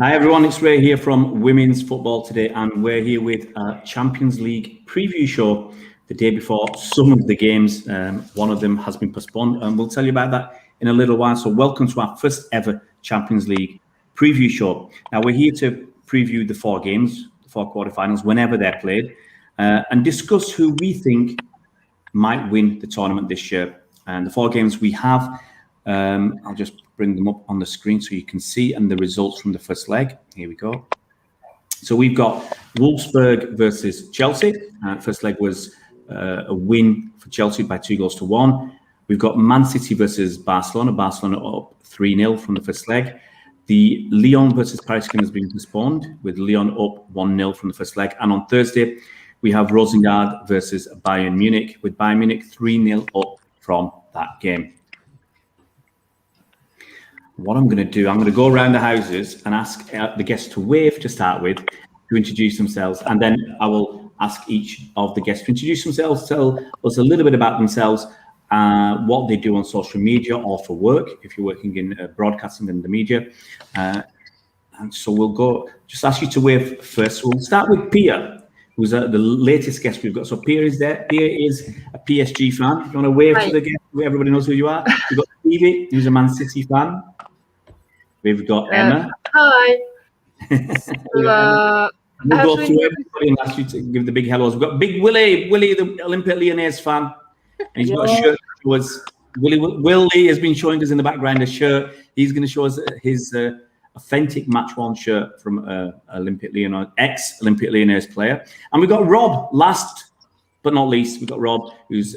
Hi everyone, it's Ray here from Women's Football today, and we're here with a Champions League preview show the day before some of the games. One of them has been postponed, and we'll tell you about that in a little while. So welcome to our first ever Champions League preview show. Now we're here to preview the four games, the four quarterfinals, whenever they're played, and discuss who we think might win the tournament this year. And the four games we have, I'll just bring them up on the screen so you can see, and the results from the first leg. Here we go. So we've got Wolfsurg versus Chelsea. First leg was a win for Chelsea by 2-1. We've got Man City versus Barcelona. Barcelona up 3-0 from the first leg. The Lyon versus Paris game has been postponed, with Lyon up 1-0 from the first leg. And on Thursday, we have Rosengard versus Bayern Munich, with Bayern Munich 3-0 up from that game. What I'm going to do, I'm going to go around the houses and ask the guests to wave to start with, to introduce themselves, and then I will ask each of the guests to introduce themselves, tell us a little bit about themselves, what they do on social media or for work, if you're working in broadcasting and the media. And so we'll go, just ask you to wave first. We'll start with Pia, who's the latest guest we've got. So Pia is there. Pia is a PSG fan. You want to wave to the guest so everybody knows who you are? We've got Stevie, who's a Man City fan. We've got Emma. Hi. We'll go through everybody and ask you to give the big hellos. We've got Big Willie, the Olympique Lyonnais fan. And he's got a shirt that was Willie has been showing us in the background a shirt. He's going to show us his authentic match-worn shirt from Olympique Lyonnais, ex-Olympique Lyonnais player. And we've got Rob, last but not least. We've got Rob, who's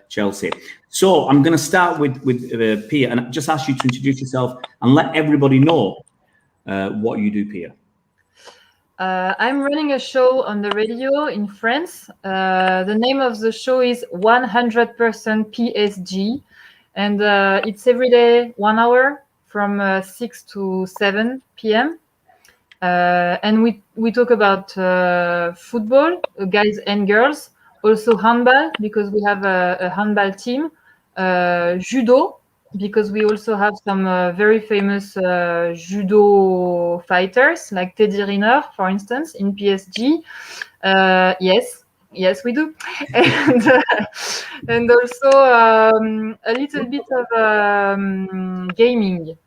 Chelsea. So I'm going to start with Pia and just ask you to introduce yourself and let everybody know what you do, Pia. I'm running a show on the radio in France. The name of the show is 100% PSG, and it's every day 1 hour from 6 to 7 p.m. And we talk about football, guys and girls, also handball, because we have a handball team, judo, because we also have some very famous judo fighters, like Teddy Riner, for instance, in PSG. Yes, we do. And also a little bit of gaming.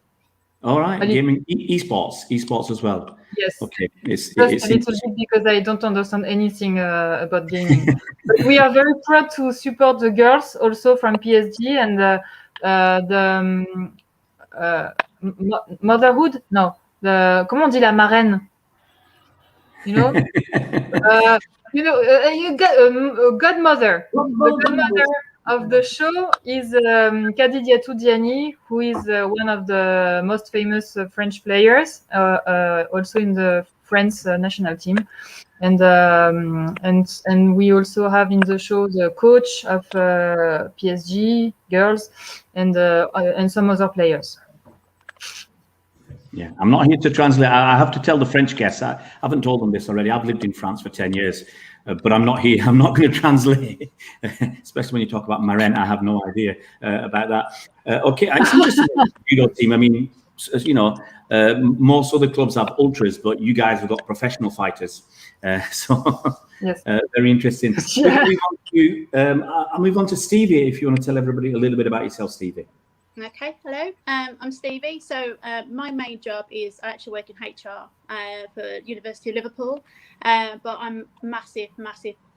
All right, gaming, esports as well. Yes. Okay. Just a little bit, because I don't understand anything about gaming. But we are very proud to support the girls also from PSG, and motherhood. No, comment on dit la marraine? You know, godmother. The godmother of the show is Khadijatou Diani, who is one of the most famous French players, also in the France national team, and we also have in the show the coach of PSG girls and some other players. Yeah, I'm not here to translate. I have to tell the French guests. I haven't told them this already. I've lived in France for 10 years, but I'm not here. I'm not going to translate, especially when you talk about marraine. I have no idea about that. Okay, it's interesting about the judo team. I mean, you know, most other clubs have ultras, but you guys have got professional fighters. So yes. Very interesting. Yeah. I'll move on to Stevie, if you want to tell everybody a little bit about yourself, Stevie. Okay, hello, I'm Stevie. So my main job is I actually work in HR for University of Liverpool, but I'm massive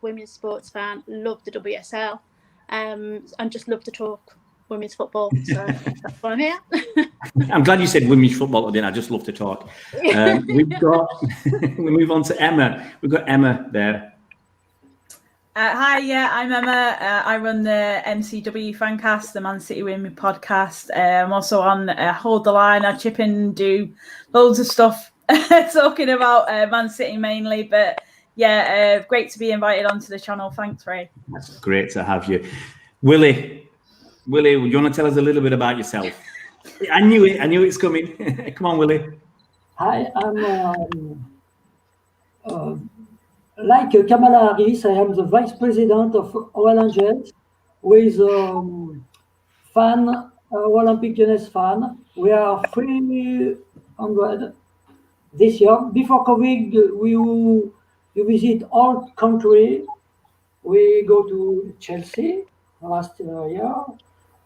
women's sports fan, love the WSL, and just love to talk women's football, so that's why I'm here. I'm glad you said women's football, then I just love to talk. We move on to Emma. We've got Emma there. Hi, I'm Emma. I run the MCW Fancast, the Man City Women podcast. I'm also on Hold the Line. I chip in and do loads of stuff talking about Man City mainly. But yeah, great to be invited onto the channel. Thanks, Ray. That's great to have you. Willie, do you want to tell us a little bit about yourself? I knew it's coming. Come on, Willie. Hi, I'm like Kamala Harris. I am the vice president of Royal Angels, with Olympique Lyonnais fan. We are 300 this year. Before COVID, we visit all country. We go to Chelsea last year.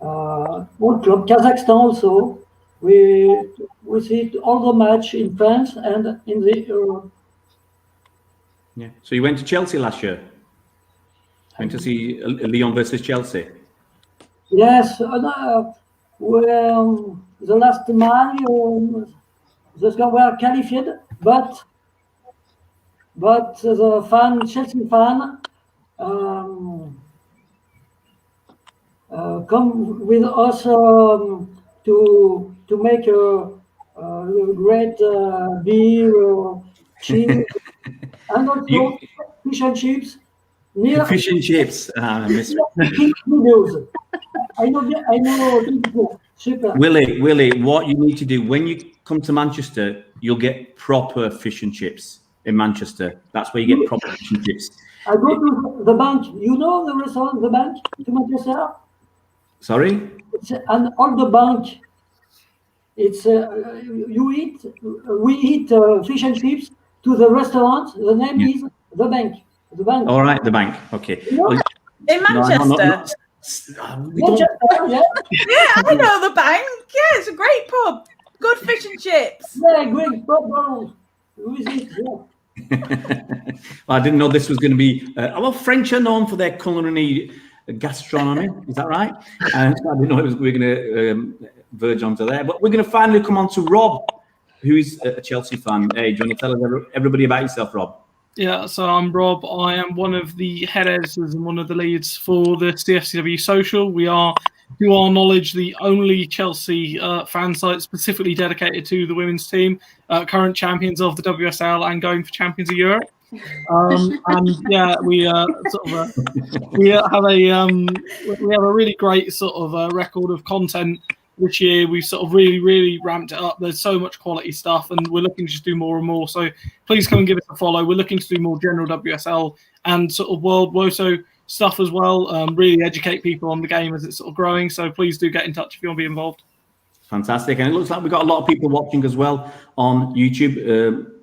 All club, Kazakhstan also. We see all the match in France and in the Europe. Yeah. So you went to Chelsea last year. Went to see Lyon versus Chelsea. Yes. Well, the last match, the score were qualified, but the Chelsea fan. Come with us to make a great beer, cheese, and also fish and chips. Near Fish and chips. videos. I know. Super. Willie, what you need to do when you come to Manchester, you'll get proper fish and chips in Manchester. That's where you get proper fish and chips. I go to the bank. You know the restaurant, the bank, to Manchester? Sorry? It's an old bank. It's we eat fish and chips to the restaurant. The name is the bank. The bank. All right, the bank. Okay. You know? In Manchester? Manchester, yeah. Yeah, I know the bank. Yeah, it's a great pub. Good fish and chips. Yeah, great. Well, visit, yeah. I didn't know this was going to be. Well, French are known for their culinary gastronomy. Is that right? I didn't know we were going to verge onto there. But we're going to finally come on to Rob, who is a Chelsea fan. Hey, do you want to tell us everybody about yourself, Rob? Yeah, so I'm Rob. I am one of the head editors and one of the leads for the CFCW Social. We are, to our knowledge, the only Chelsea fan site specifically dedicated to the women's team, current champions of the WSL and going for champions of Europe. And yeah, we have a really great sort of record of content this year. We've sort of really ramped it up. There's so much quality stuff, and we're looking to just do more and more. So please come and give us a follow. We're looking to do more general WSL and sort of World WOSO stuff as well. Really educate people on the game as it's sort of growing. So please do get in touch if you want to be involved. Fantastic. And it looks like we've got a lot of people watching as well on YouTube.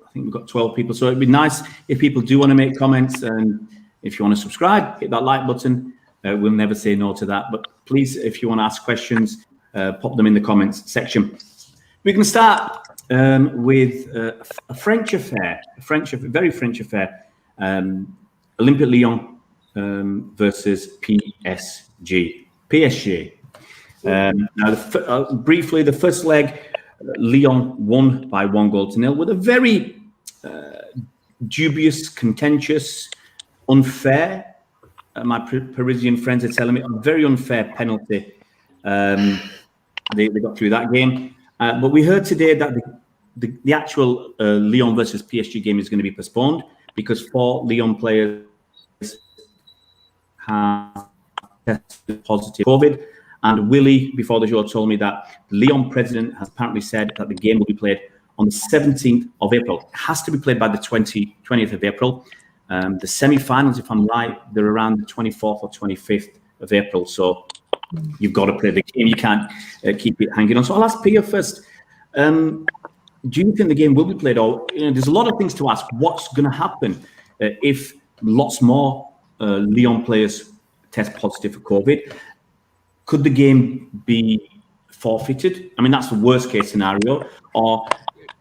I think we've got 12 people. So it'd be nice if people do want to make comments, and if you want to subscribe, hit that like button. We'll never say no to that. But please, if you want to ask questions, pop them in the comments section. We can start with a French affair, very French affair. Olympique Lyon versus PSG. Now, briefly, the first leg, Lyon won by 1-0 with a very dubious, contentious, unfair. My Parisian friends are telling me a very unfair penalty. They got through that game. But we heard today that the actual Lyon versus PSG game is going to be postponed because 4 Lyon players have tested positive COVID. And Willie, before the show, told me that the Lyon president has apparently said that the game will be played on the 17th of April. It has to be played by the 20th of April. The semi-finals, if I'm right, they're around the 24th or 25th of April. So you've got to play the game. You can't keep it hanging on. So I'll ask Pia first. Do you think the game will be played? Or there's a lot of things to ask. What's going to happen if lots more Lyon players test positive for COVID? Could the game be forfeited? I mean, that's the worst case scenario. Or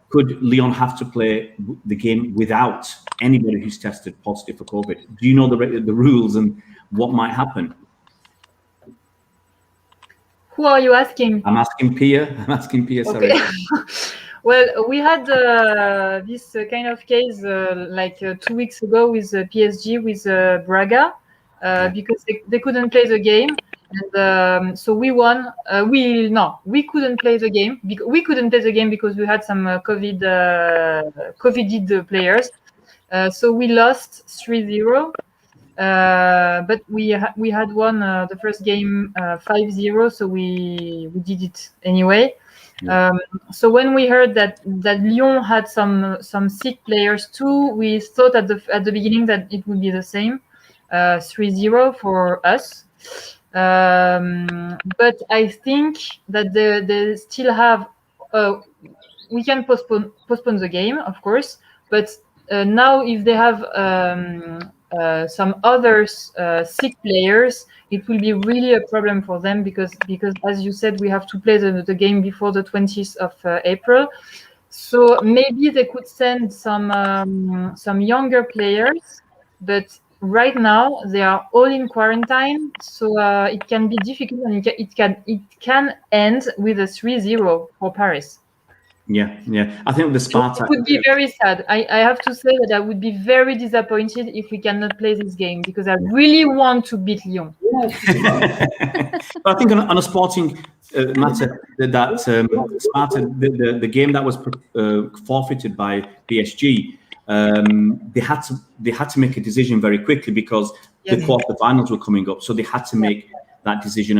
could Lyon have to play the game without anybody who's tested positive for COVID? Do you know the rules and what might happen? Who are you asking? I'm asking Pia. Sorry. Okay. Well, we had this kind of case 2 weeks ago with PSG, with Braga, because they couldn't play the game. And so we won. We couldn't play the game. We couldn't play the game because we had some COVIDed players. So we lost 3-0. But we had won the first game 5-0. So we did it anyway. So when we heard that Lyon had some sick players too, we thought at the beginning that it would be the same, 3-0 for us. But I think that they still have postpone the game, of course. But now, if they have some others sick players, it will be really a problem for them because as you said, we have to play the game before the 20th of April. So maybe they could send some younger players, but right now they are all in quarantine, so it can be difficult, and it can end with a 3-0 for Paris. Yeah. I think the Spartak It would be very sad. I have to say that I would be very disappointed if we cannot play this game because I really want to beat Lyon. Yes. But I think on a sporting matter, that Sparta, the game that was forfeited by PSG, they had to make a decision very quickly because the quarterfinals were coming up, so they had to make that decision,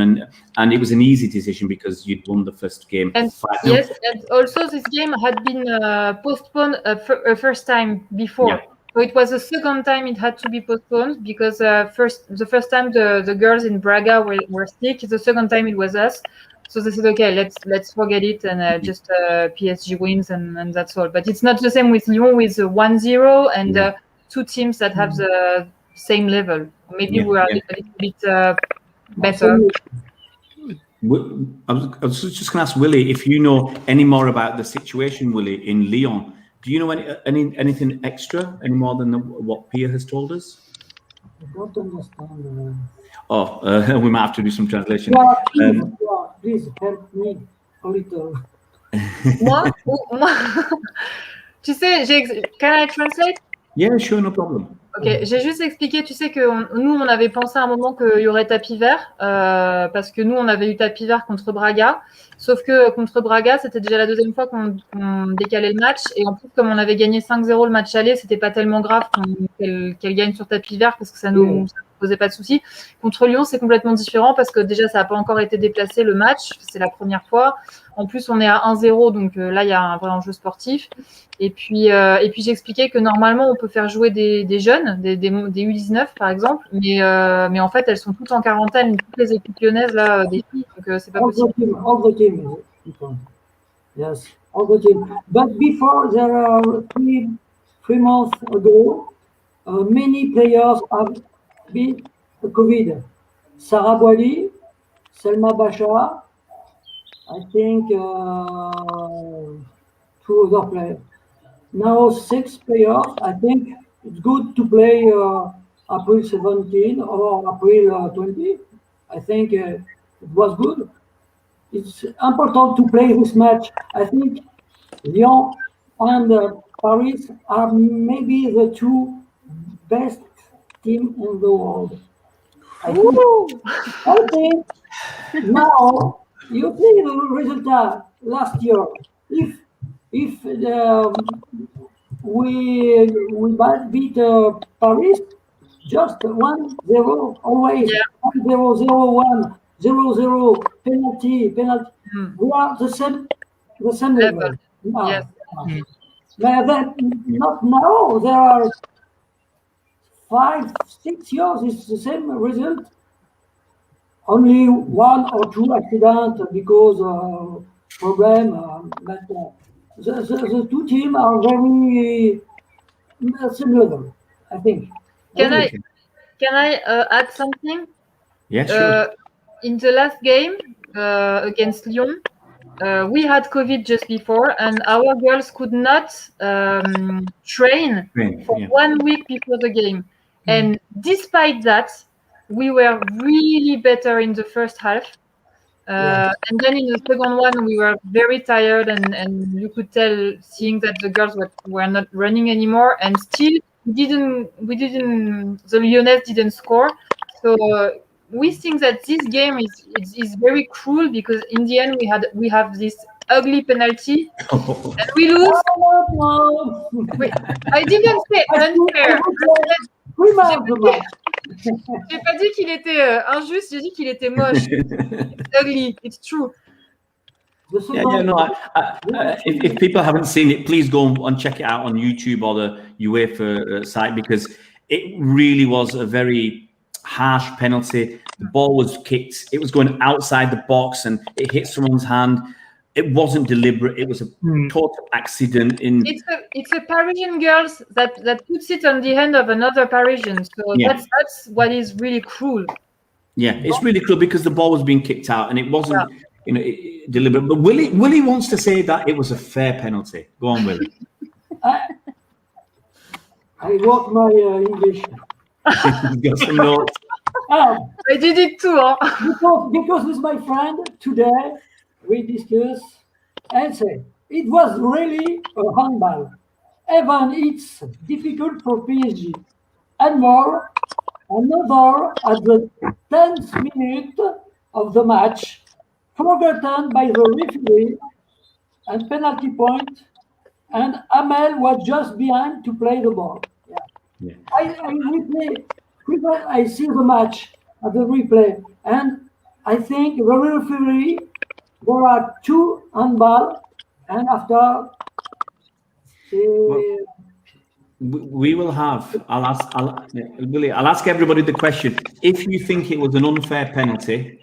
and it was an easy decision because you'd won the first game. And yes, and also this game had been postponed a first time before. Yeah. So it was the second time it had to be postponed because the first time the girls in Braga were sick. The second time it was us. So they said, okay, let's forget it and just PSG wins and that's all. But it's not the same with Lyon with 1-0 and two teams that have the same level. Maybe we are a little bit better. I was just going to ask Willie if you know any more about the situation, Willie, in Lyon. Do you know anything extra, any more than what Pia has told us? I don't understand. We might have to do some translation. Please help me a little. Moi, tu sais, can I translate? Yeah, sure, no problem. Ok, j'ai juste expliqué, tu sais que nous, on avait pensé à un moment qu'il y aurait tapis vert, parce que nous, on avait eu tapis vert contre Braga, sauf que contre Braga, c'était déjà la deuxième fois qu'on décalait le match, et en plus, comme on avait gagné 5-0 le match aller, c'était pas tellement grave qu'elle gagne sur tapis vert, parce que ça nous posait pas de soucis. Contre Lyon, c'est complètement différent, parce que déjà, ça n'a pas encore été déplacé le match, c'est la première fois. En plus, on est à 1-0, donc là, il y a un vrai enjeu sportif. Et puis j'expliquais que normalement, on peut faire jouer des jeunes, des U19 par exemple, mais en fait, elles sont toutes en quarantaine, toutes les équipes lyonnaises là, des filles, donc c'est pas possible. All the team. Yes, all the team. But before, there are 3 months ago, many players have been COVID. Sarah Boily, Selma Bacha, I think 2 other players. Now 6 players. I think it's good to play April 17 or April 20. I think it was good. It's important to play this match. I think Lyon and Paris are maybe the 2 best teams in the world. I think now you see the result last year. If we beat Paris, just 1-0 always, 1-0, 0-0, 0-0, penalty. We are the same level. Yes. But not now. There are 5-6 years. It's the same result. Only 1 or 2 accidents because problem. But the 2 teams are very same level, I think. Can I add something? Yeah, sure. In the last game against Lyon, we had COVID just before, and our girls could not train for 1 week before the game. And despite that, we were really better in the first half. And then in the second one, we were very tired, and you could tell, seeing that the girls were not running anymore, and still the Lyonnais didn't score. So we think that this game is very cruel because in the end we have this ugly penalty and we lose. I didn't say unfair. J'ai pas dit qu'il était injuste, j'ai dit qu'il était moche. It's ugly, it's true. If people haven't seen it, please go and check it out on YouTube or the UEFA site because it really was a very harsh penalty. The ball was kicked, it was going outside the box and it hit someone's hand. it wasn't deliberate. It was a total accident. It's a Parisian girls that puts it on the hand of another Parisian. So that's what is really cruel. Yeah, it's really cruel because the ball was being kicked out and it wasn't deliberate. But Willie wants to say that it was a fair penalty. Go on, Willie. I wrote my English. You got some notes. I did it too. Huh? Because with my friend today we discussed and say it was really a handball. Even it's difficult for PSG. And more, another at the 10th minute of the match, forgotten by the referee and penalty point, and Amel was just behind to play the ball. Yeah. I see the match at the replay, and I think the referee, there are 2 handball, and after we will have. I'll ask everybody the question. If you think it was an unfair penalty,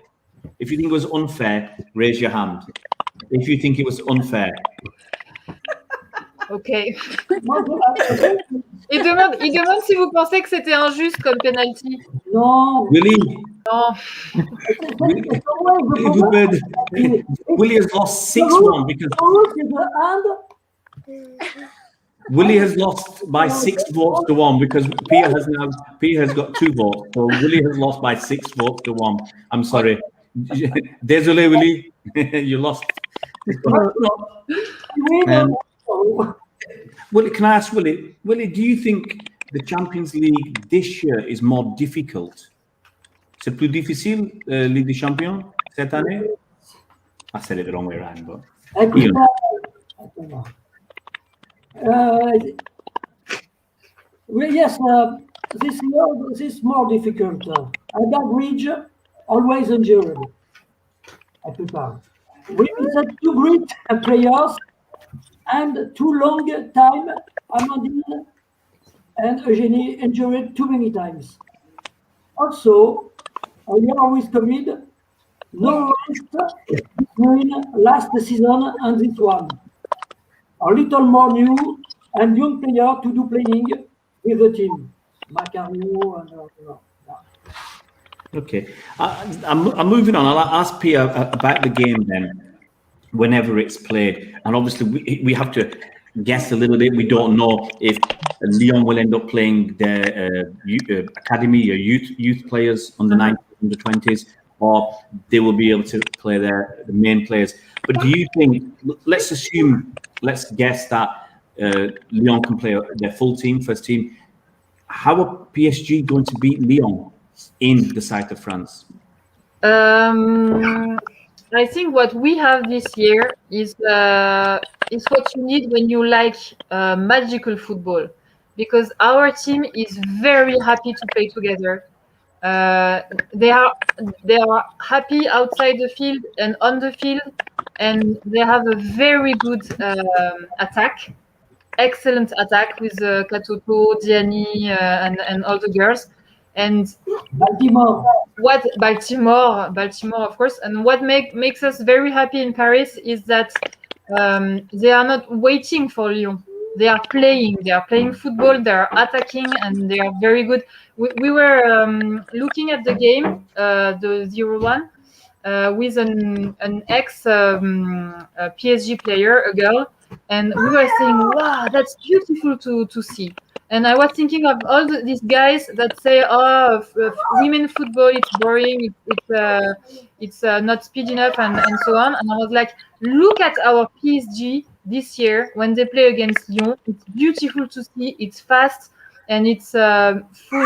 if you think it was unfair, raise your hand. If you think it was unfair. Ok. Il demande si vous pensez que c'était injuste comme penalty. No. Willie. No. Willie has lost 6-1 because Willie has lost by 6 votes to 1 because Pia has got 2 votes. So Willie has lost by 6 votes to 1. I'm sorry. Désolé, Willie. You lost. Willie, can I ask Willie? Willie, do you think the Champions League this year is more difficult? C'est plus difficile, Ligue des Champions, cette année? I said it the wrong way around, but... Yes, this is more difficult. That bridge always injured. I prepare. We had 2 great players and 2 long time. Amandine and Eugénie injured too many times. Also, a year with COVID, no rest between last season and this one. A little more new and young player to do playing with the team. Macario and Okay, I'm moving on. I'll ask Pia about the game then, whenever it's played. And obviously, we have to guess a little bit. We don't know if Lyon will end up playing their academy or youth players under 19s, under 20s, or they will be able to play the main players. But do you think? Let's guess that Lyon can play their full team, first team. How are PSG going to beat Lyon in the side of France? I think what we have this year is what you need when you like magical football, because our team is very happy to play together. They are happy outside the field and on the field, and they have a very good attack, excellent attack with Katoto, Diani, and all the girls. And Baltimore, of course. And what makes us very happy in Paris is that they are not waiting for Lyon. They are playing football, they are attacking, and they are very good. We were looking at the game, the 0-1, with an ex PSG player, a girl, and we were saying, wow, that's beautiful to see. And I was thinking of all these guys that say, "Oh, women football, it's boring, it's not speed enough, and so on." And I was like, "Look at our PSG this year when they play against Lyon. It's beautiful to see. It's fast, and it's full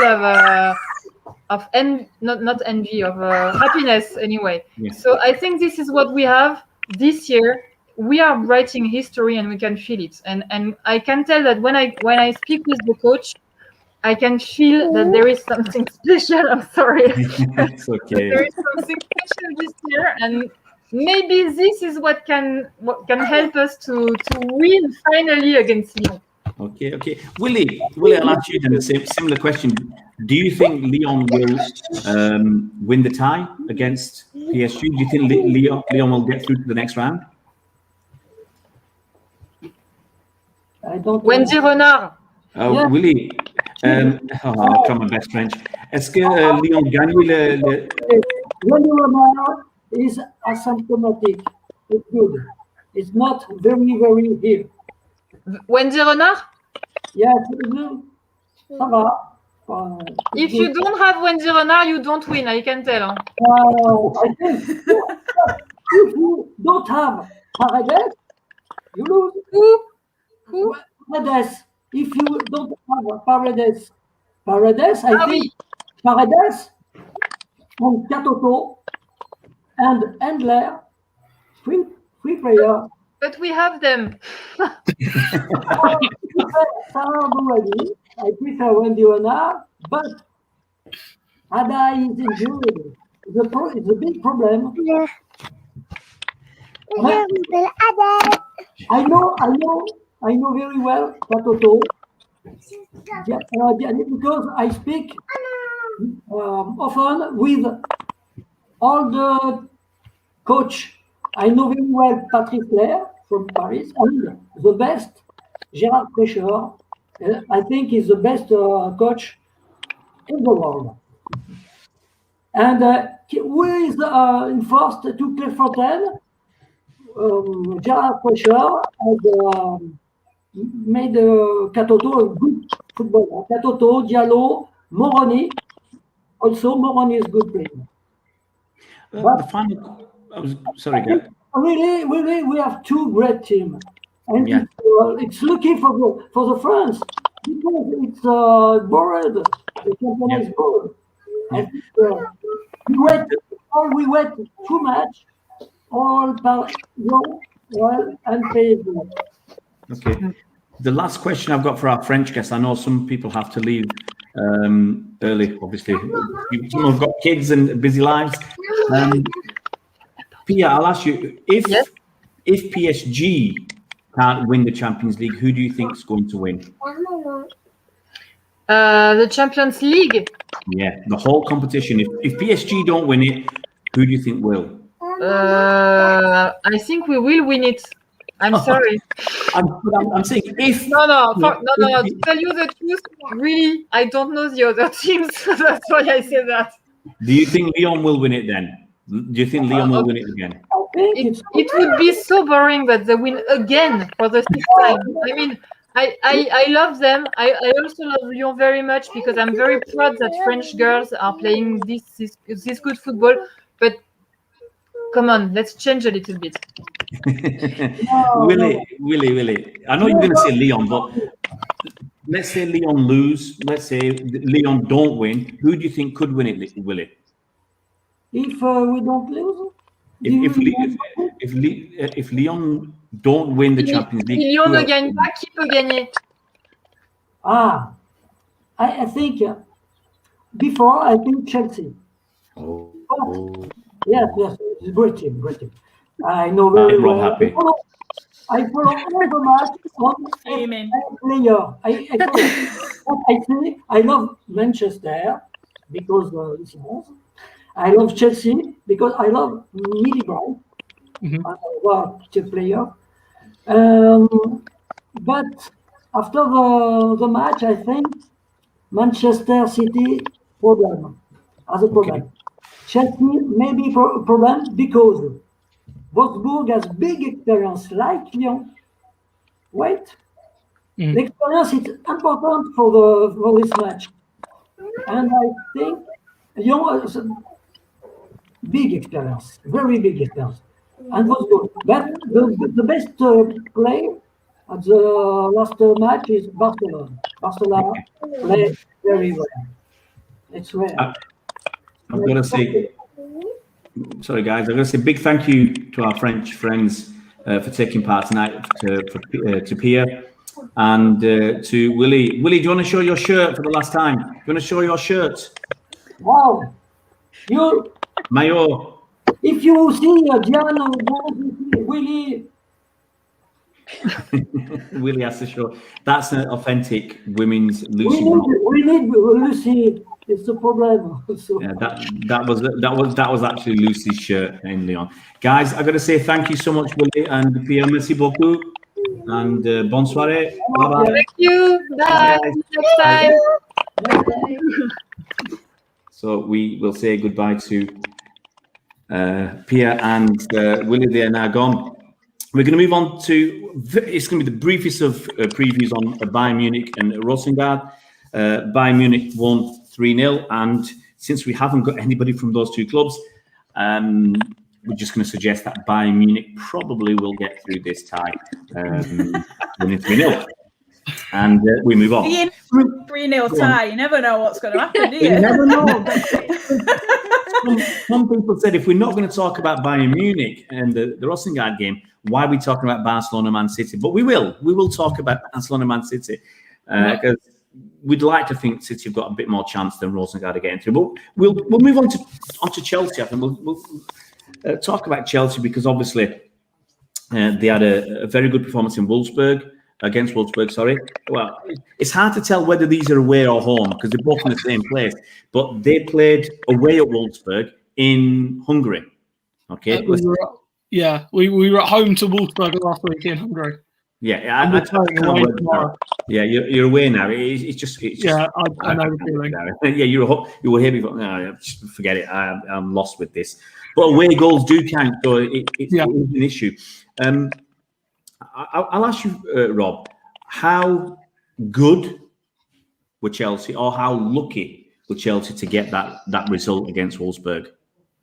of envy, not envy, of happiness anyway." Yeah. So I think this is what we have this year. We are writing history, and we can feel it. And I can tell that when I speak with the coach, I can feel that there is something special. I'm sorry. It's okay. There is something special this year, and maybe this is what can help us to win finally against Lyon. Okay. Willie, I'll ask you then the similar question. Do you think Lyon will win the tie against PSG? Do you think Lyon will get through to the next round? I don't. Wendy Renard. Yeah. Willie, I'll try my best French. Est-ce que Lyon gagne le... Wendy Renard is asymptomatic. It's good. It's not very, very here. Wendy Renard? Yes, ça va. If you don't have Wendy Renard, you don't win, I can tell. I think if you don't have Paredes, you lose. Who? Paredes. If you don't have Paredes, I think Oui. Paredes and Katoto and Endler, three players. But we have them. I prefer Wendy Renard, but Ada is injured. It's a big problem. Yeah. I know very well Katoto. Because I speak often with all the coach. I know very well Patrick Claire from Paris, and the best, Gérard Prêcher. I think he's the best coach in the world. And who is enforced to Clairefontaine? Gérard Prêcher has made Katoto a good footballer. Katoto, Diallo, Moroni. Also, Moroni is a good player. The final... sorry, Gary. Really, we have two great teams. And Yeah. it's lucky for the France because it's bored. The championnat is bored. And we wait too much. All and paid. Okay. The last question I've got for our French guests, I know some people have to leave early, obviously. Some have got kids and busy lives. Pia, I'll ask you, if PSG can't win the Champions League, who do you think is going to win? The Champions League? Yeah, the whole competition. If PSG don't win it, who do you think will? I think we will win it. I'm sorry. I'm saying if... No. To tell you the truth, really, I don't know the other teams. That's why I say that. Do you think Lyon will win it then? Do you think Lyon will win it again? It would be so boring that they win again for the sixth time. I mean, I love them. I also love Lyon very much because I'm very proud that French girls are playing this good football. But come on, let's change a little bit. Willie. I know you're going to say Lyon, but let's say Lyon lose. Let's say Lyon don't win. Who do you think could win it, Willie? If we don't lose? If Lyon don't win the Champions League... Si Lyon ne gagne pas, qui peut gagner? I think before I think Chelsea. Yes, it's a great team. I know very well. Happy. I follow all the match on Amen. player. I love Manchester because I love Chelsea because I love Millie Bright. Player. But after the match, I think Manchester City has a problem. Okay. Chelsea may be a problem because Wolfsurg has big experience like Lyon. The experience is important for this match. And I think Lyon has a big experience, very big experience. And Wolfsurg. But the best play at the last match is Barcelona. Barcelona play very well. It's rare. I'm going to say, sorry guys, I'm going to say big thank you to our French friends for taking part tonight, to Pia and to Willie. Willie, do you want to show your shirt for the last time? Do you want to show your shirt? Wow. Mayo. If you see Diana, Willie. Willie has to show. That's an authentic women's Lucy. We need Lucy. It's a problem. So. Yeah, that was actually Lucy's shirt in Lyon. Guys, I've got to say thank you so much, Willie and Pierre. Merci beaucoup. and bonne soirée. Bye-bye. Thank you. Bye. Next time. So we will say goodbye to Pia and Willie. They are now gone. We're going to move on to, it's going to be the briefest of previews on Bayern Munich and Rosengard. Bayern Munich won 3-0, and since we haven't got anybody from those two clubs, we're just going to suggest that Bayern Munich probably will get through this tie, winning 3-0. And we move on. 3-0 tie. You never know what's going to happen, do you? You never know. Some people said if we're not going to talk about Bayern Munich and the Rosengard game, why are we talking about Barcelona Man City? But we will. We will talk about Barcelona Man City because we'd like to think City have got a bit more chance than Rosengard are getting through. But we'll move on to Chelsea. I think we'll talk about Chelsea because obviously they had a very good performance in Wolfsburg. Against Wolfsburg, sorry. Well, it's hard to tell whether these are away or home because they're both in the same place. But they played away at Wolfsburg in Hungary. Okay. We were at home to Wolfsburg last week in Hungary. Yeah, you're away now. It's just I know the feeling. Yeah, you were here before. No, just forget it. I'm lost with this. But away goals do count, so it's an issue. I'll ask you, Rob, how good were Chelsea, or how lucky were Chelsea to get that result against Wolfsburg?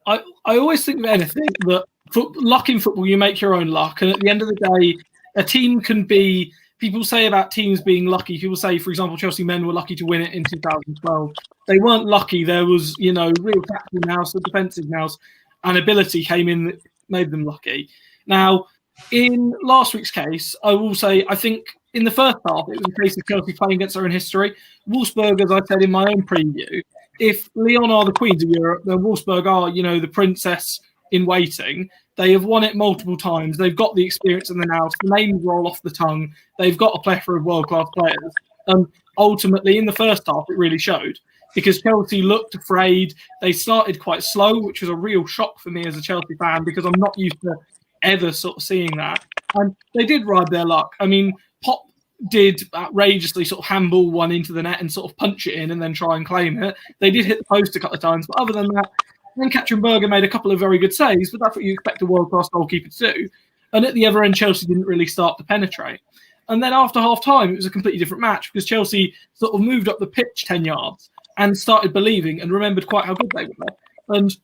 I always think of anything that luck in football, you make your own luck, and at the end of the day, a team can be. People say about teams being lucky. People say, for example, Chelsea men were lucky to win it in 2012. They weren't lucky. There was, real tactical nous, defensive nous, and ability came in that made them lucky. Now, in last week's case, I will say, I think in the first half, it was a case of Chelsea playing against their own history. Wolfsburg, as I said in my own preview, if Lyon are the queens of Europe, then Wolfsburg are, the princess in waiting. They have won it multiple times. They've got the experience in the nous. The names roll off the tongue. They've got a plethora of world-class players. And ultimately, in the first half, it really showed because Chelsea looked afraid. They started quite slow, which was a real shock for me as a Chelsea fan because I'm not used to ever sort of seeing that. And they did ride their luck. I mean, Pop did outrageously sort of handball one into the net and sort of punch it in and then try and claim it. They did hit the post a couple of times, but other than that, then Katzenberger made a couple of very good saves, but that's what you expect a world-class goalkeeper to do. And at the other end, Chelsea didn't really start to penetrate. And then after half-time, it was a completely different match because Chelsea sort of moved up the pitch 10 yards and started believing and remembered quite how good they were. And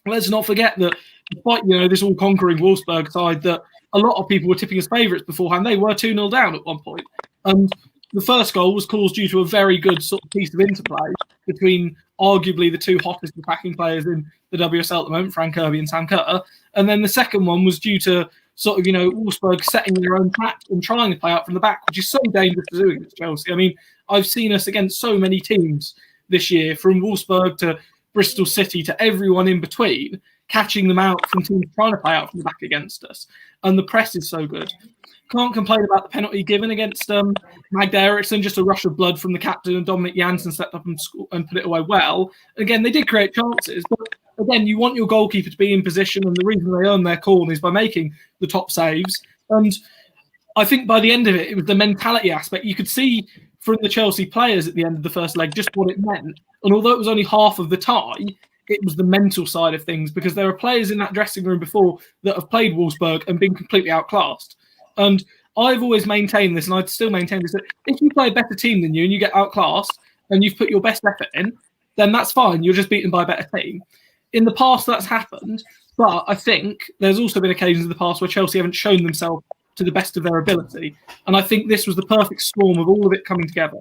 let's not forget that despite, this all-conquering Wolfsburg side that a lot of people were tipping as favourites beforehand, they were 2-0 down at one point. And the first goal was caused due to a very good sort of piece of interplay between arguably the two hottest attacking players in the WSL at the moment, Frank Kirby and Sam Kerr. And then the second one was due to sort of, Wolfsburg setting their own trap and trying to play out from the back, which is so dangerous to do against Chelsea. I mean, I've seen us against so many teams this year, from Wolfsburg to Bristol City to everyone in between, catching them out from teams trying to play out from the back against us. And the press is so good. Can't complain about the penalty given against Magda Eriksson, just a rush of blood from the captain, and Dominic Janssen stepped up and put it away well. Again, they did create chances, but again, you want your goalkeeper to be in position, and the reason they earn their corner is by making the top saves. And I think by the end of it, it was the mentality aspect. You could see from the Chelsea players at the end of the first leg just what it meant. And although it was only half of the tie, it was the mental side of things, because there are players in that dressing room before that have played Wolfsburg and been completely outclassed. And I've always maintained this, and I'd still maintain this, that if you play a better team than you and you get outclassed and you've put your best effort in, then that's fine. You're just beaten by a better team. In the past, that's happened. But I think there's also been occasions in the past where Chelsea haven't shown themselves to the best of their ability. And I think this was the perfect storm of all of it coming together.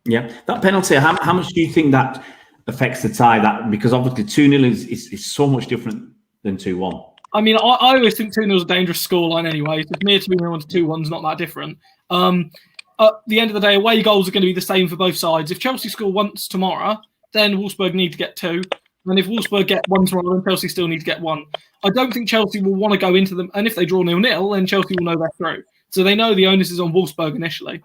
Yeah, that penalty, how much do you think that affects the tie? That because obviously 2-0 is so much different than 2-1. I mean, I always think 2-0 is a dangerous scoreline anyway. It's near 2-0 to 2-1 is not that different. At the end of the day, away goals are going to be the same for both sides. If Chelsea score once tomorrow, then Wolfsburg need to get 2. And if Wolfsburg get 1 tomorrow, then Chelsea still need to get 1. I don't think Chelsea will want to go into them. And if they draw 0-0, then Chelsea will know they're through. So they know the onus is on Wolfsburg initially.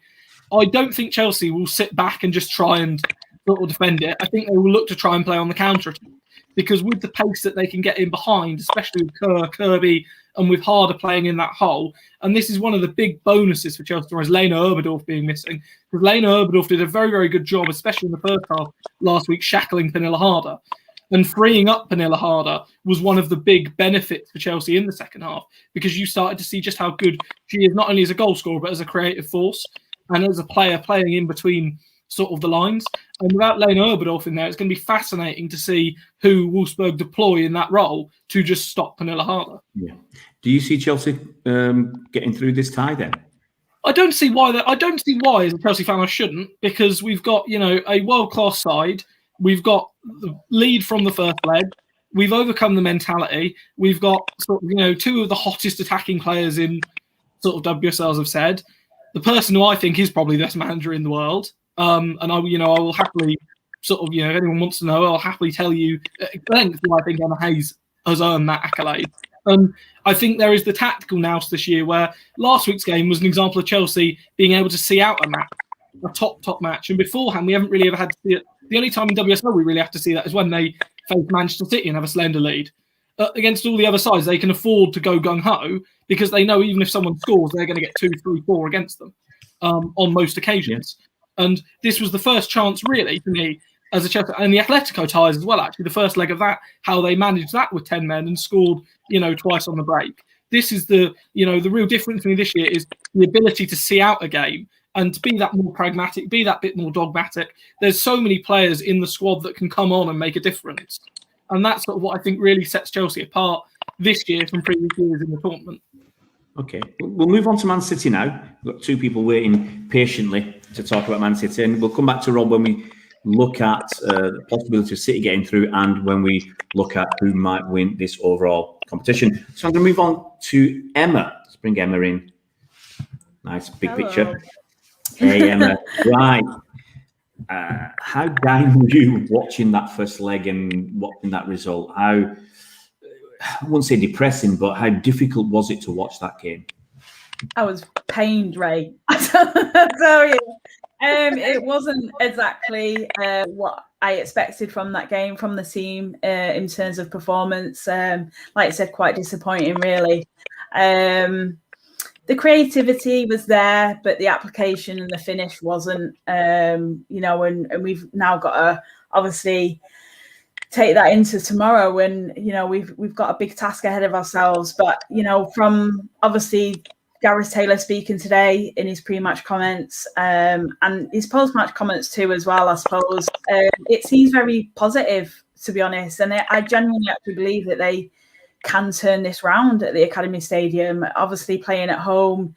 I don't think Chelsea will sit back and just try and sort of defend it. I think they will look to try and play on the counter. because with the pace that they can get in behind, especially with Kerr, Kirby, and with Harder playing in that hole, and this is one of the big bonuses for Chelsea, is Lena Oberdorf being missing, because Lena Oberdorf did a very, very good job, especially in the first half last week, shackling Pernilla Harder. And freeing up Pernilla Harder was one of the big benefits for Chelsea in the second half, because you started to see just how good she is, not only as a goal scorer, but as a creative force and as a player playing in between sort of the lines. And without Lena Oberdorf in there, it's going to be fascinating to see who Wolfsburg deploy in that role to just stop Pernilla Harder. Yeah. Do you see Chelsea getting through this tie then? I don't see why as a Chelsea fan I shouldn't, because we've got, a world-class side. We've got the lead from the first leg. We've overcome the mentality. We've got sort of, two of the hottest attacking players in sort of WSL, as I've said. The person who I think is probably the best manager in the world. And I will happily sort of, if anyone wants to know, I'll happily tell you at length why I think Emma Hayes has earned that accolade. I think there is the tactical nous this year, where last week's game was an example of Chelsea being able to see out a match, a top match. And beforehand, we haven't really ever had to see it. The only time in WSL we really have to see that is when they face Manchester City and have a slender lead. Against all the other sides, they can afford to go gung-ho because they know even if someone scores, they're going to get 2, 3, 4 against them on most occasions. Yeah. And this was the first chance, really, for me, as a Chelsea, and the Atletico ties as well, actually, the first leg of that, how they managed that with 10 men and scored, twice on the break. This is the real difference for me this year is the ability to see out a game and to be that more pragmatic, be that bit more dogmatic. There's so many players in the squad that can come on and make a difference. And that's sort of what I think really sets Chelsea apart this year from previous years in the tournament. Okay, we'll move on to Man City now. We've got two people waiting patiently to talk about Man City, and we'll come back to Rob when we look at the possibility of City getting through and when we look at who might win this overall competition. So I'm going to move on to Emma. Let's bring Emma in. Nice big picture. Hey, Emma. Right. How down were you watching that first leg and watching that result? How, I wouldn't say depressing, but how difficult was it to watch that game? I was pained, Ray. I tell you. It wasn't exactly what I expected from that game, from the team in terms of performance. Like I said, quite disappointing, really. The creativity was there, but the application and the finish wasn't. And we've now got to obviously take that into tomorrow when we've got a big task ahead of ourselves. But from obviously Gareth Taylor speaking today in his pre-match comments and his post-match comments too as well, I suppose it seems very positive, to be honest, and I genuinely actually believe that they can turn this round at the Academy Stadium. Obviously playing at home,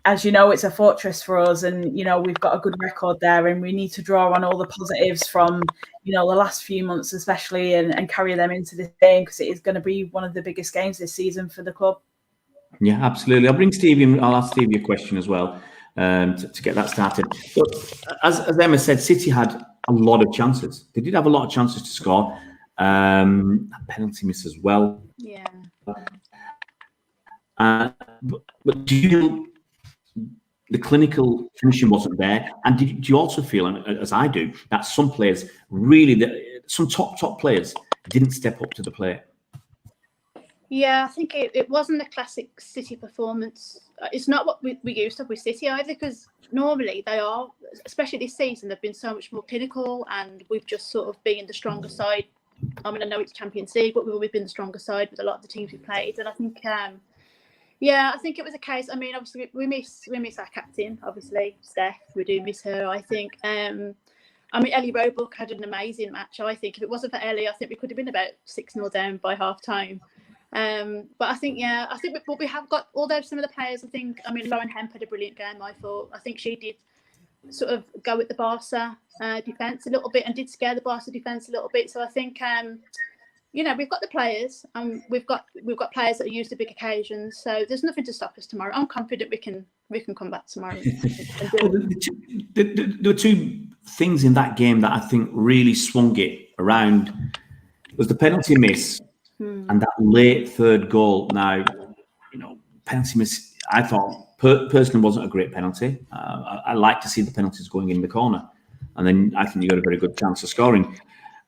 as you know, it's a fortress for us, and we've got a good record there, and we need to draw on all the positives from the last few months especially and carry them into this game, because it is going to be one of the biggest games this season for the club. Yeah, absolutely. I'll bring Stevie in. I'll ask Stevie a question as well to get that started. But as Emma said, City had a lot of chances. They did have a lot of chances to score. A penalty miss as well. Yeah. But do you the clinical finishing wasn't there? And do you also feel, as I do, that some players really, some top players didn't step up to the plate? Yeah, I think it wasn't a classic City performance. It's not what we used to with City either, because normally they are, especially this season, they've been so much more clinical, and we've just sort of been the stronger side. I mean, I know it's Champions League, but we've always been the stronger side with a lot of the teams we played. And I think, I think it was a case. I mean, obviously we miss our captain, obviously Steph. We do miss her. I think. Ellie Roebuck had an amazing match. I think if it wasn't for Ellie, I think we could have been about 6-0 down by half time. But I think we have got, although some of the players, Lauren Hemp had a brilliant game, I thought. I think she did sort of go with the Barca defence a little bit and did scare the Barca defence a little bit. So I think, we've got the players, and we've got players that are used to big occasions. So there's nothing to stop us tomorrow. I'm confident we can come back tomorrow. There were two things in that game that I think really swung it around. Was the penalty miss and that late third goal. Now, penalty miss, I thought personally wasn't a great penalty. I like to see the penalties going in the corner, and then I think you got a very good chance of scoring.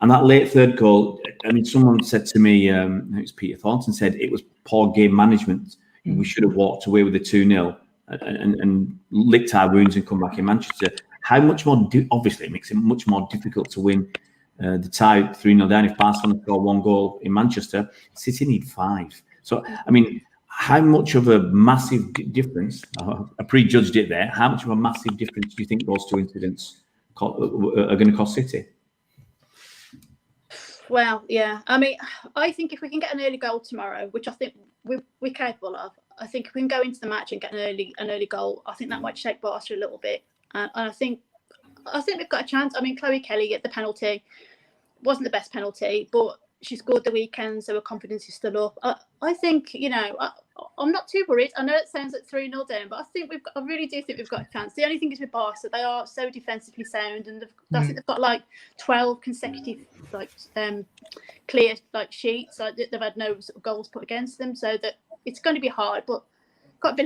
And that late third goal, I mean, someone said to me, it was Peter Thornton, said it was poor game management. We should have walked away with a 2-0 and licked our wounds and come back in Manchester. How much more, obviously, it makes it much more difficult to win the tie 3-0 down. If Barcelona score 1 goal in Manchester, City need 5. So, I mean, how much of a massive difference, I prejudged it there, how much of a massive difference do you think those two incidents are going to cost City? Well, yeah. I mean, I think if we can get an early goal tomorrow, which I think we're capable of, I think if we can go into the match and get an early goal, I think that might shake Barca a little bit. And I think we've got a chance. I mean, Chloe Kelly at the penalty wasn't the best penalty, but she scored the weekend, so her confidence is still up. I think, you know, I'm not too worried. I know it sounds like 3-0 down, but I really do think we've got a chance. The only thing is with Barca, they are so defensively sound, and I think they've got like 12 consecutive clear sheets. Like they've had no sort of goals put against them, so that it's going to be hard. But you've got to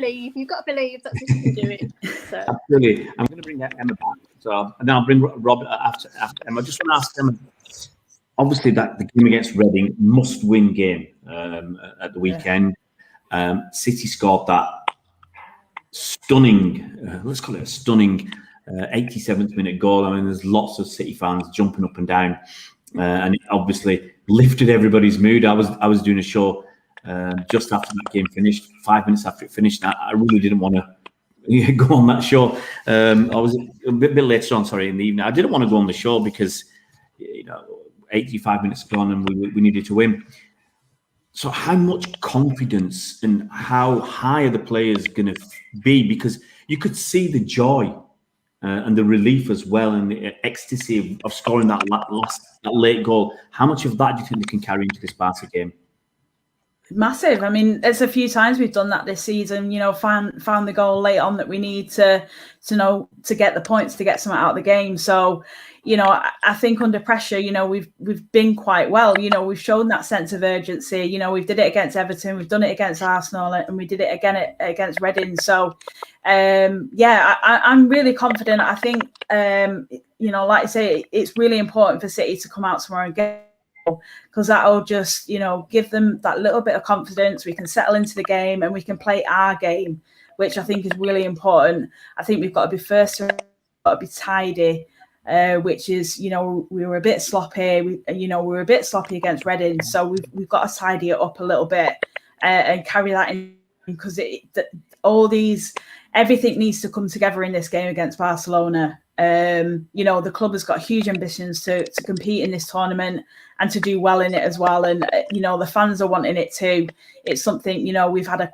believe that City can do it. So. Absolutely. I'm going to bring Emma back. So, and then I'll bring Rob after Emma. I just want to ask Emma. Obviously, that the game against Reading must-win game at the weekend. City scored that stunning, let's call it a stunning 87th minute goal. I mean, there's lots of City fans jumping up and down, and it obviously lifted everybody's mood. I was doing a show just after that game finished, 5 minutes after it finished. I really didn't want to go on that show. I was a bit later on, in the evening. I didn't want to go on the show because, 85 minutes gone and we needed to win. So how much confidence and how high are the players going to be? Because you could see the joy and the relief as well, and the ecstasy of scoring that late goal. How much of that do you think they can carry into this Barca game? Massive. I mean, there's a few times we've done that this season. Found the goal late on that we need to get the points to get something out of the game. So, I think under pressure, we've been quite well. We've shown that sense of urgency. We did it against Everton, we've done it against Arsenal, and we did it again against Reading. So, I'm really confident. I think, like I say, it's really important for City to come out tomorrow and get, because that'll just, give them that little bit of confidence. We can settle into the game and we can play our game, which I think is really important. I think we've got to be first, we've got to be tidy. Which is, we were a bit sloppy. We were a bit sloppy against Reading, so we've got to tidy it up a little bit and carry that in, because everything needs to come together in this game against Barcelona. The club has got huge ambitions to compete in this tournament and to do well in it as well, and the fans are wanting it too. It's something, we've had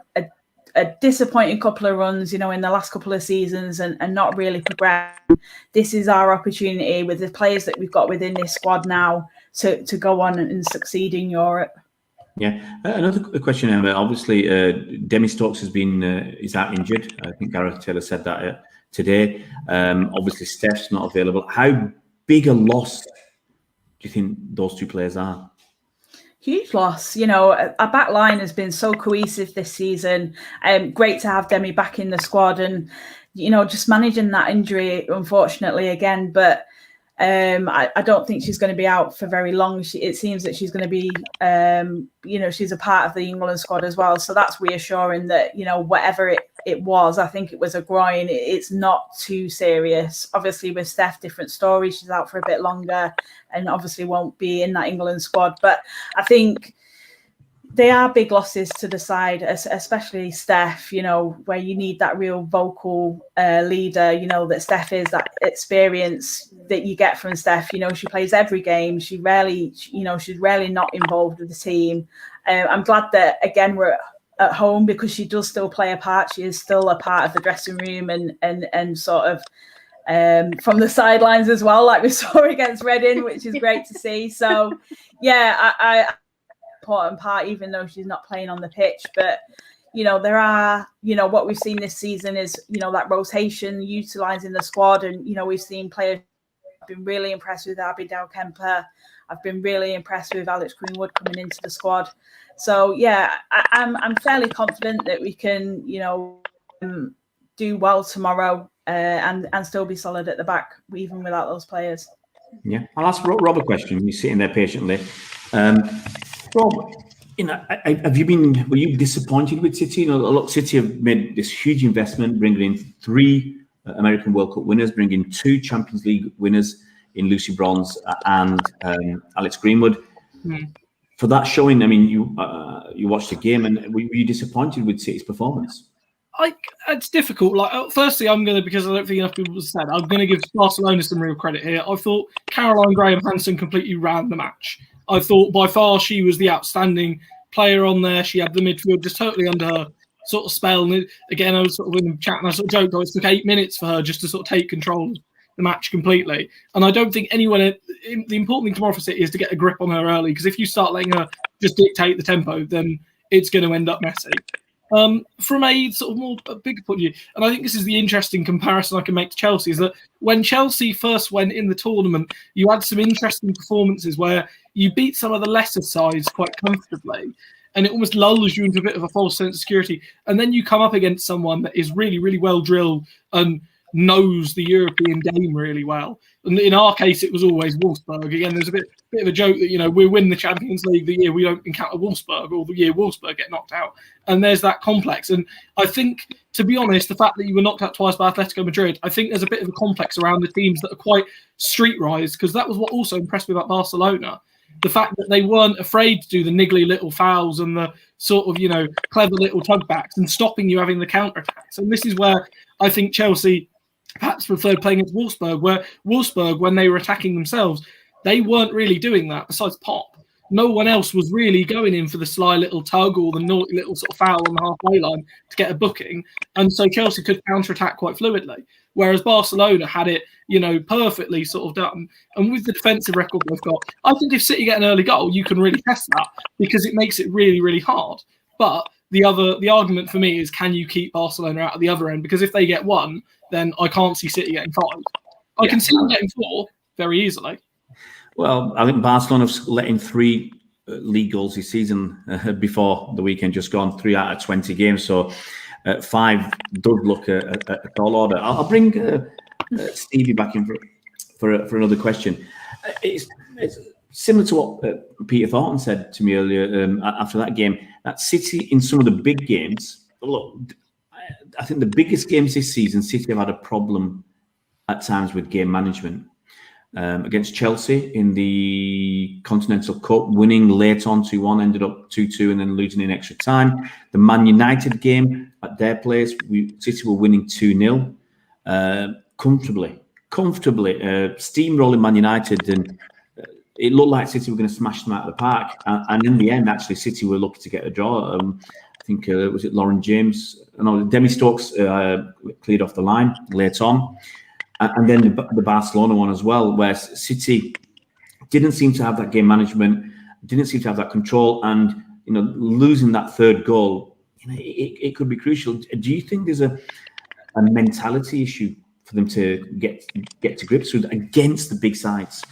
a disappointing couple of runs, in the last couple of seasons and not really progressed. This is our opportunity with the players that we've got within this squad now to go on and succeed in Europe. Yeah. Another question, Emma. Obviously, Demi Stokes is out injured. I think Gareth Taylor said that today. Obviously, Steph's not available. How big a loss do you think those two players are? Huge loss. Our back line has been so cohesive this season. Great to have Demi back in the squad, and just managing that injury, unfortunately, again. But I don't think she's going to be out for very long. It seems that she's going to be, she's a part of the England squad as well. So that's reassuring that, whatever it was, I think it was a groin. It's not too serious. Obviously, with Steph, different story. She's out for a bit longer and obviously won't be in that England squad. But I think they are big losses to the side, especially Steph, where you need that real vocal leader, that Steph is, that experience that you get from Steph. She plays every game. She's rarely not involved with the team. I'm glad that, again, we're at home because she does still play a part. She is still a part of the dressing room and sort of from the sidelines as well, like we saw against Reading, which is great to see. So, yeah, I important part, even though she's not playing on the pitch. But there are, what we've seen this season is that rotation, utilizing the squad, and we've seen players. I've been really impressed with Abby Kemper. I've been really impressed with Alex Greenwood coming into the squad. So yeah, I'm fairly confident that we can do well tomorrow and still be solid at the back even without those players. Yeah, I'll ask Rob a question. You're sitting there patiently. Rob, were you disappointed with City? Look, City have made this huge investment, bringing in 3 American World Cup winners, bringing 2 Champions League winners in Lucy Bronze and Alex Greenwood. For that showing, I mean, you watched the game, and were you disappointed with City's performance? It's difficult. Firstly, because I don't think enough people have said, I'm going to give Barcelona some real credit here. I thought Caroline Graham-Hansen completely ran the match. I thought by far she was the outstanding player on there. She had the midfield just totally under her sort of spell. And again, I was sort of in the chat and I sort of joked, it took 8 minutes for her just to sort of take control of the match completely. And I don't think the important thing tomorrow for City is to get a grip on her early, because if you start letting her just dictate the tempo, then it's going to end up messy. From a sort of more bigger point of view, and I think this is the interesting comparison I can make to Chelsea, is that when Chelsea first went in the tournament, you had some interesting performances where you beat some of the lesser sides quite comfortably, and it almost lulls you into a bit of a false sense of security. And then you come up against someone that is really, really well drilled and knows the European game really well. And in our case, it was always Wolfsburg. Again, there's a bit of a joke that, we win the Champions League the year we don't encounter Wolfsburg, or the year Wolfsburg get knocked out. And there's that complex. And I think, to be honest, the fact that you were knocked out twice by Atletico Madrid, I think there's a bit of a complex around the teams that are quite streetwise, because that was what also impressed me about Barcelona. The fact that they weren't afraid to do the niggly little fouls and the sort of, clever little tugbacks and stopping you having the counter-attacks. And this is where I think Chelsea perhaps preferred playing against Wolfsburg, where Wolfsburg, when they were attacking themselves, they weren't really doing that besides Pop. No one else was really going in for the sly little tug or the naughty little sort of foul on the halfway line to get a booking. And so Chelsea could counter-attack quite fluidly, whereas Barcelona had it, perfectly sort of done. And with the defensive record they've got, I think if City get an early goal, you can really test that, because it makes it really, really hard. But the argument for me is, can you keep Barcelona out at the other end? Because if they get 1, then I can't see City getting 5. I can see them getting 4 very easily. Well, I think Barcelona have let in 3 league goals this season before the weekend just gone, 3 out of 20 games. So 5 does look a tall order. I'll bring Stevie back in for another question. It's similar to what Peter Thornton said to me earlier after that game, that City in some of the big games, look, I think the biggest games this season, City have had a problem at times with game management. Against Chelsea in the Continental Cup, winning late on 2-1, ended up 2-2 and then losing in extra time. The Man United game at their place, City were winning 2-0 comfortably, steamrolling Man United, and it looked like City were going to smash them out of the park. And in the end, actually, City were lucky to get a draw. I think, was it Lauren James? No, Demi Stokes cleared off the line late on. And then the Barcelona one as well, where City didn't seem to have that game management, didn't seem to have that control, and losing that 3rd goal, it could be crucial. Do you think there's a mentality issue for them to get to grips with against the big sides?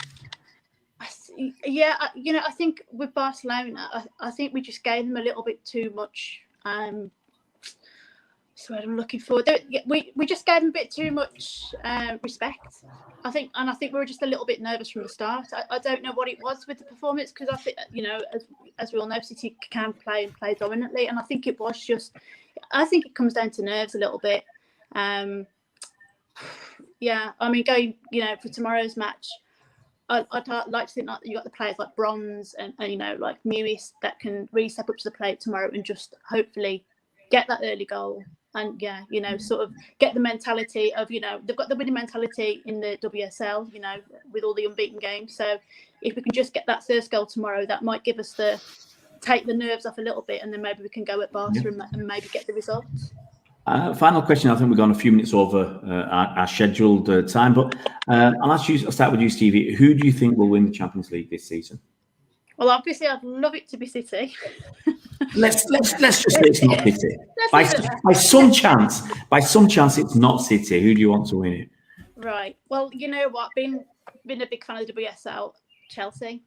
Yeah, I think with Barcelona, I think we just gave them a little bit too much. That's what I'm looking for. We just gave them a bit too much respect, I think, and I think we were just a little bit nervous from the start. I don't know what it was with the performance, because I think, as we all know, City can play dominantly, and I think it was just, I think it comes down to nerves a little bit. Yeah, I mean, going, for tomorrow's match, I'd like to think that you got the players like Bronze and like Mewis that can really step up to the plate tomorrow and just hopefully get that early goal. And sort of get the mentality of, they've got the winning mentality in the WSL, with all the unbeaten games. So if we can just get that first goal tomorrow, that might give us take the nerves off a little bit, and then maybe we can go at Barca and maybe get the results. Final question. I think we've gone a few minutes over our scheduled time, but I'll start with you, Stevie. Who do you think will win the Champions League this season? Well, obviously, I'd love it to be City. Let's just say it's not City. By some chance, it's not City. Who do you want to win it? Right. Well, you know what? Been a big fan of the WSL, Chelsea.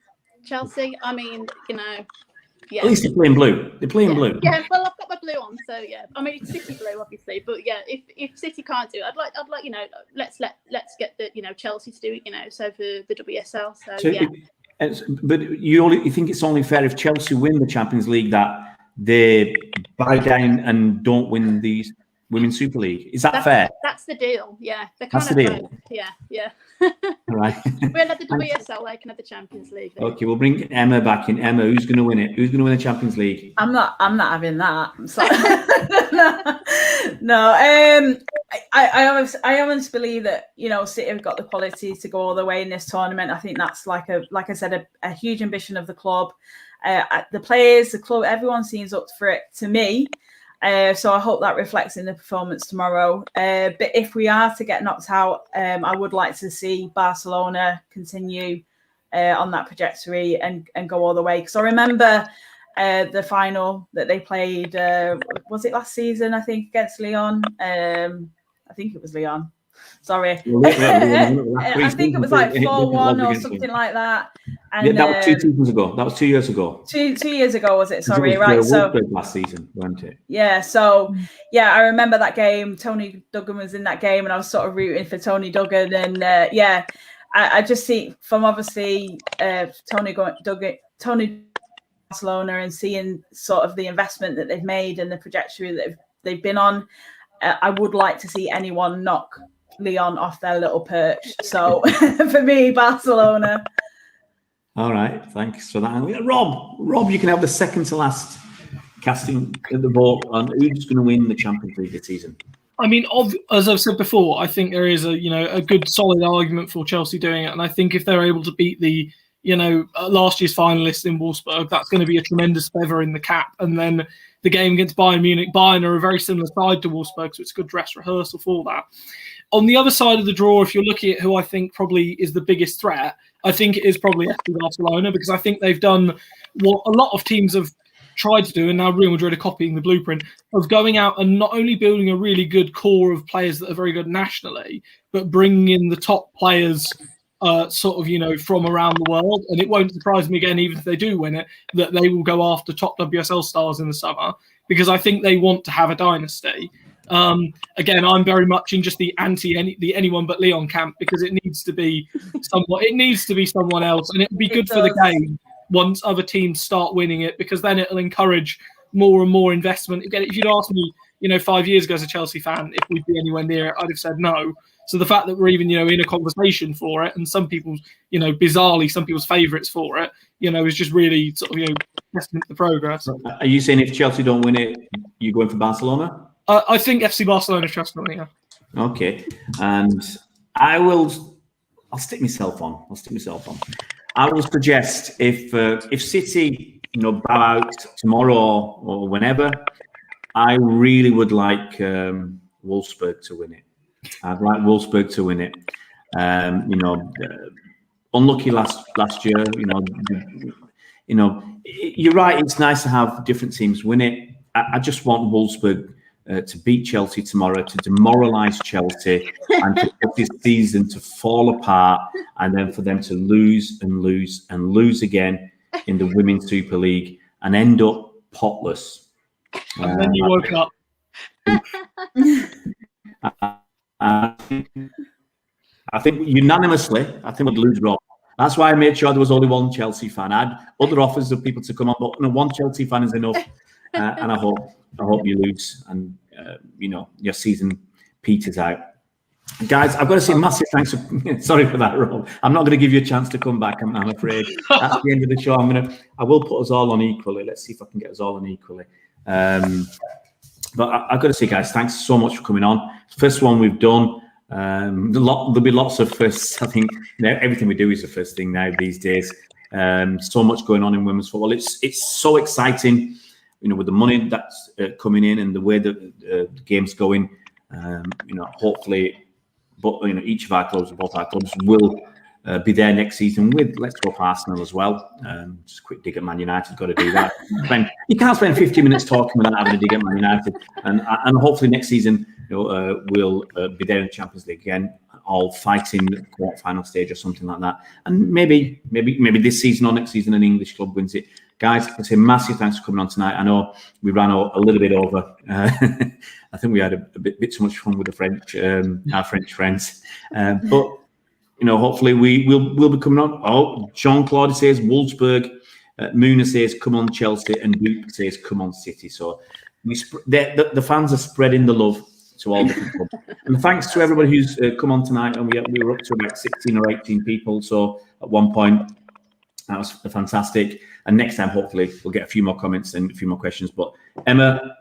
I mean, Yeah. At least they're playing blue. They're playing blue. Yeah, well, I've got my blue on, so yeah. I mean, it's City blue, obviously, but yeah, if City can't do it, I'd like, let's get the Chelsea to do it, so for the WSL. So yeah. But you think it's only fair if Chelsea win the Champions League that they buy down and don't win the Women's Super League? Is that fair? That's the deal. Yeah, That's the deal. Yeah. All right. We'll have the WSL, they can have the Champions League. Okay, we'll bring Emma back in. Emma, who's going to win it? Who's going to win the Champions League? I'm not having that. I'm sorry. No. I honestly believe that City have got the quality to go all the way in this tournament. I think that's like I said, a huge ambition of the club. The players, the club, everyone seems up for it. To me. So I hope that reflects in the performance tomorrow. But if we are to get knocked out, I would like to see Barcelona continue on that trajectory and go all the way. Because I remember the final that they played, was it last season, I think, against Lyon? I think it was Lyon. Sorry. I think it was like 4-1 or something like that. And, that was 2 seasons ago. That was 2 years ago. 2 years ago, was it? Sorry, it was right. So last season, wasn't it? Yeah. So I remember that game. Tony Duggan was in that game, and I was sort of rooting for Tony Duggan. And I just see from obviously Tony Barcelona and seeing sort of the investment that they've made and the trajectory that they've been on. I would like to see anyone knock Lyon off their little perch. So for me, Barcelona. All right, thanks for that. Rob, you can have the second to last casting the vote on who's going to win the Champions League this season. I mean, as I've said before, I think there is a good solid argument for Chelsea doing it, and I think if they're able to beat the last year's finalists in Wolfsburg, that's going to be a tremendous feather in the cap. And then the game against Bayern Munich, Bayern are a very similar side to Wolfsburg, so it's a good dress rehearsal for that. On the other side of the draw, if you're looking at who I think probably is the biggest threat, I think it is probably FC Barcelona, because I think they've done what a lot of teams have tried to do, and now Real Madrid are copying the blueprint of going out and not only building a really good core of players that are very good nationally, but bringing in the top players from around the world. And it won't surprise me again, even if they do win it, that they will go after top WSL stars in the summer, because I think they want to have a dynasty. Again, I'm very much in just the anyone but Lyon camp, because it needs to be someone else, and it would be good for the game once other teams start winning it, because then it'll encourage more and more investment. Again, if you'd asked me, 5 years ago as a Chelsea fan, if we'd be anywhere near it, I'd have said no. So the fact that we're even, in a conversation for it, and some people's, bizarrely, some people's favourites for it, is just really sort of, testament to the progress. Are you saying if Chelsea don't win it, you're going for Barcelona? I think FC Barcelona trust me, yeah. Okay, and I'll stick myself on. I will suggest if City, bow out tomorrow or whenever, I really would like Wolfsburg to win it. I'd like Wolfsburg to win it. Unlucky last year. You're right. It's nice to have different teams win it. I just want Wolfsburg to beat Chelsea tomorrow, to demoralise Chelsea, and to get this season to fall apart, and then for them to lose and lose and lose again in the Women's Super League and end up potless. And then you woke up. I think unanimously, we'd lose Rob. That's why I made sure there was only one Chelsea fan. I had other offers of people to come on, but one Chelsea fan is enough. And I hope you lose, and your season peters out. Guys, I've got to say massive thanks. Sorry for that, Rob. I'm not going to give you a chance to come back. I'm afraid that's the end of the show. I will put us all on equally. Let's see if I can get us all on equally. But I've got to say, guys, thanks so much for coming on. First one we've done. There'll be lots of firsts. I think everything we do is the first thing now these days. So much going on in women's football. It's so exciting, with the money that's coming in and the way that the game's going. Hopefully, but each of our clubs, both our clubs, will be there next season with Let's Go Arsenal as well. Just a quick dig at Man United. Got to do that. You can't spend 50 minutes talking without having a dig at Man United. And hopefully next season we'll be there in the Champions League again, all fighting the quarter-final stage or something like that. And maybe this season or next season an English club wins it. guys, I say massive thanks for coming on tonight. I know we ran a little bit over. I think we had a bit too much fun with the French, our French friends. But hopefully we'll be coming on. Oh, Jean-Claude says Wolfsburg, Muna says come on Chelsea, and Duke says come on City. So the fans are spreading the love to all different clubs. And thanks to everybody who's come on tonight. And we were up to about 16 or 18 people. So at one point, that was fantastic. And next time, hopefully, we'll get a few more comments and a few more questions. But Emma,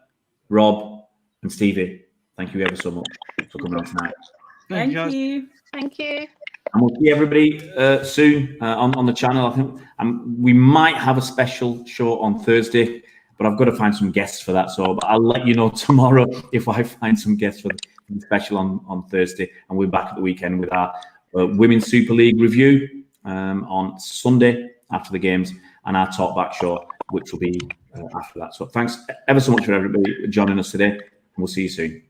Rob, and Stevie, thank you ever so much for coming on tonight. Thank you. Thank you. And we'll see everybody soon on the channel. I think we might have a special show on Thursday, but I've got to find some guests for that. So I'll let you know tomorrow if I find some guests for the special on Thursday. And we're back at the weekend with our Women's Super League review on Sunday after the games, and our Talk Back show, which will be after that. So thanks ever so much for everybody joining us today, and we'll see you soon.